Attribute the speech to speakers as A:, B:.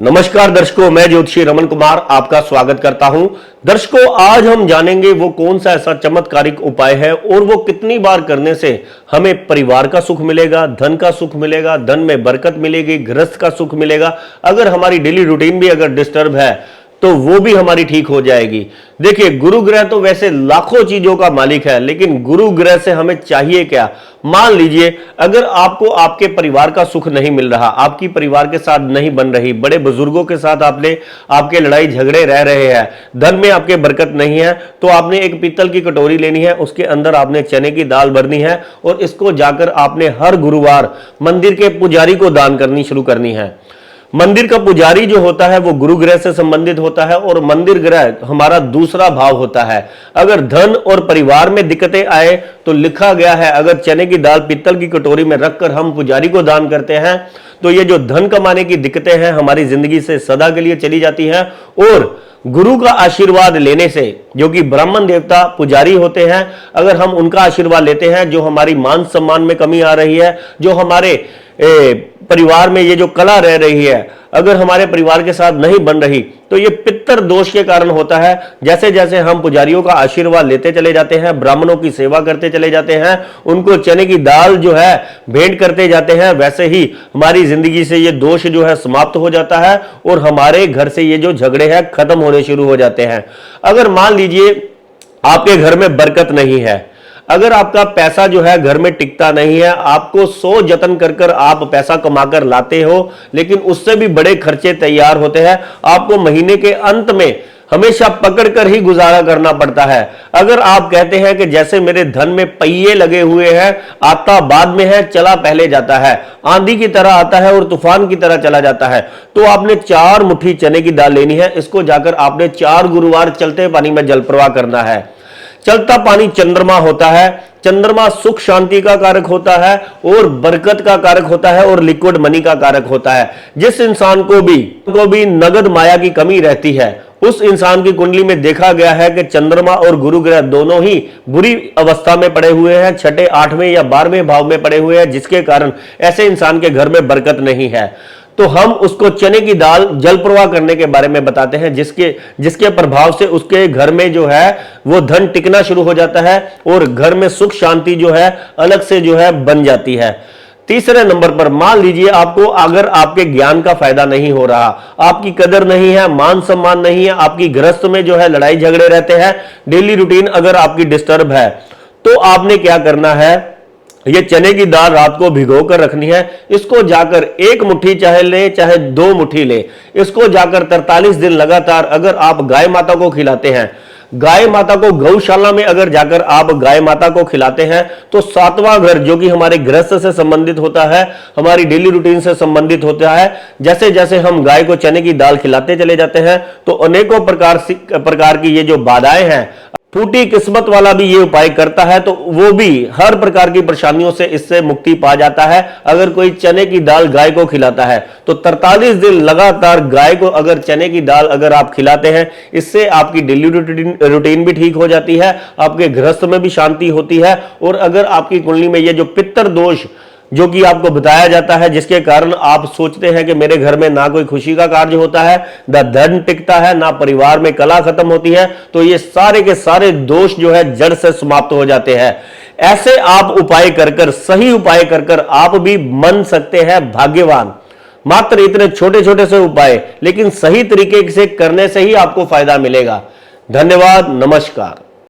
A: नमस्कार दर्शकों, मैं ज्योतिषी रमन कुमार आपका स्वागत करता हूं। दर्शकों, आज हम जानेंगे वो कौन सा ऐसा चमत्कारिक उपाय है और वो कितनी बार करने से हमें परिवार का सुख मिलेगा, धन का सुख मिलेगा, धन में बरकत मिलेगी, गृहस्थ का सुख मिलेगा। अगर हमारी डेली रूटीन भी अगर डिस्टर्ब है तो वो भी हमारी ठीक हो जाएगी। देखिए, गुरु ग्रह तो वैसे लाखों चीजों का मालिक है, लेकिन गुरु ग्रह से हमें चाहिए क्या? मान लीजिए अगर आपको आपके परिवार का सुख नहीं मिल रहा, आपकी परिवार के साथ नहीं बन रही, बड़े बुजुर्गों के साथ आपके लड़ाई झगड़े रह रहे हैं, धन में आपके बरकत नहीं है, तो आपने एक पीतल की कटोरी लेनी है, उसके अंदर आपने चने की दाल भरनी है और इसको जाकर आपने हर गुरुवार मंदिर के पुजारी को दान करनी शुरू करनी है। मंदिर का पुजारी जो होता है वो गुरु ग्रह से संबंधित होता है और मंदिर ग्रह हमारा दूसरा भाव होता है। अगर धन और परिवार में दिक्कतें आए तो लिखा गया है, अगर चने की दाल पीतल की कटोरी में रखकर हम पुजारी को दान करते हैं तो ये जो धन कमाने की दिक्कतें हैं हमारी जिंदगी से सदा के लिए चली जाती हैं। और गुरु का आशीर्वाद लेने से, जो कि ब्राह्मण देवता पुजारी होते हैं, अगर हम उनका आशीर्वाद लेते हैं, जो हमारी मान सम्मान में कमी आ रही है, जो हमारे परिवार में ये जो कला रह रही है, अगर हमारे परिवार के साथ नहीं बन रही, तो ये पितर दोष के कारण होता है। जैसे जैसे हम पुजारियों का आशीर्वाद लेते चले जाते हैं, ब्राह्मणों की सेवा करते चले जाते हैं, उनको चने की दाल जो है भेंट करते जाते हैं, वैसे ही हमारी जिंदगी से ये दोष जो है समाप्त हो जाता है और हमारे घर से ये जो झगड़े हैं खत्म होने शुरू हो जाते हैं। अगर मान लीजिए आपके घर में बरकत नहीं है, अगर आपका पैसा जो है घर में टिकता नहीं है, आपको 100 जतन कर कर आप पैसा कमाकर लाते हो, लेकिन उससे भी बड़े खर्चे तैयार होते हैं, आपको महीने के अंत में हमेशा पकड़कर ही गुजारा करना पड़ता है। अगर आप कहते हैं कि जैसे मेरे धन में पहिए लगे हुए हैं, आता बाद में है, चला पहले जाता है, आंधी की तरह आता है और तूफान की तरह चला जाता है, तो आपने 4 मुट्ठी चने की दाल लेनी है। इसको जाकर आपने 4 गुरुवार चलते पानी में जल प्रवाह करना है। चलता पानी चंद्रमा होता है, चंद्रमा सुख शांति का कारक होता है और बरकत का कारक होता है और लिक्विड मनी का कारक होता है। जिस इंसान को भी नगद माया की कमी रहती है, उस इंसान की कुंडली में देखा गया है कि चंद्रमा और गुरु ग्रह दोनों ही बुरी अवस्था में पड़े हुए हैं, 6, 8वें या 12वें भाव में पड़े हुए हैं, जिसके कारण ऐसे इंसान के घर में बरकत नहीं है। तो हम उसको चने की दाल जल प्रवाह करने के बारे में बताते हैं, जिसके प्रभाव से उसके घर में जो है वो धन टिकना शुरू हो जाता है और घर में सुख शांति जो है अलग से जो है बन जाती है। तीसरे नंबर पर, मान लीजिए आपको अगर आपके ज्ञान का फायदा नहीं हो रहा, आपकी कदर नहीं है, मान सम्मान नहीं है, आपकी गृहस्थ में जो है लड़ाई झगड़े रहते हैं, डेली रूटीन अगर आपकी डिस्टर्ब है, तो आपने क्या करना है, ये चने की दाल रात को भिगो कर रखनी है। इसको जाकर 1 मुट्ठी चाहे ले चाहे 2 मुट्ठी ले, इसको जाकर 43 दिन लगातार अगर आप गाय माता को खिलाते हैं, गाय माता को गौशाला में अगर जाकर आप गाय माता को खिलाते हैं, तो 7वां घर जो कि हमारे गृहस्थ से संबंधित होता है, हमारी डेली रूटीन से संबंधित होता है, जैसे जैसे हम गाय को चने की दाल खिलाते चले जाते हैं तो अनेकों प्रकार की ये जो बाधाएं हैं, फूटी किस्मत वाला भी ये उपाय करता है तो वो भी हर प्रकार की परेशानियों से इससे मुक्ति पा जाता है। अगर कोई चने की दाल गाय को खिलाता है तो 43 दिन लगातार गाय को अगर चने की दाल अगर आप खिलाते हैं, इससे आपकी डेली रूटीन भी ठीक हो जाती है, आपके गृहस्थ में भी शांति होती है। और अगर आपकी कुंडली में ये जो पितर दोष जो कि आपको बताया जाता है, जिसके कारण आप सोचते हैं कि मेरे घर में ना कोई खुशी का कार्य होता है, ना धन टिकता है, ना परिवार में कला खत्म होती है, तो ये सारे के सारे दोष जो है जड़ से समाप्त हो जाते हैं। ऐसे आप उपाय कर सही उपाय कर आप भी बन सकते हैं भाग्यवान। मात्र इतने छोटे छोटे से उपाय, लेकिन सही तरीके से करने से ही आपको फायदा मिलेगा। धन्यवाद, नमस्कार।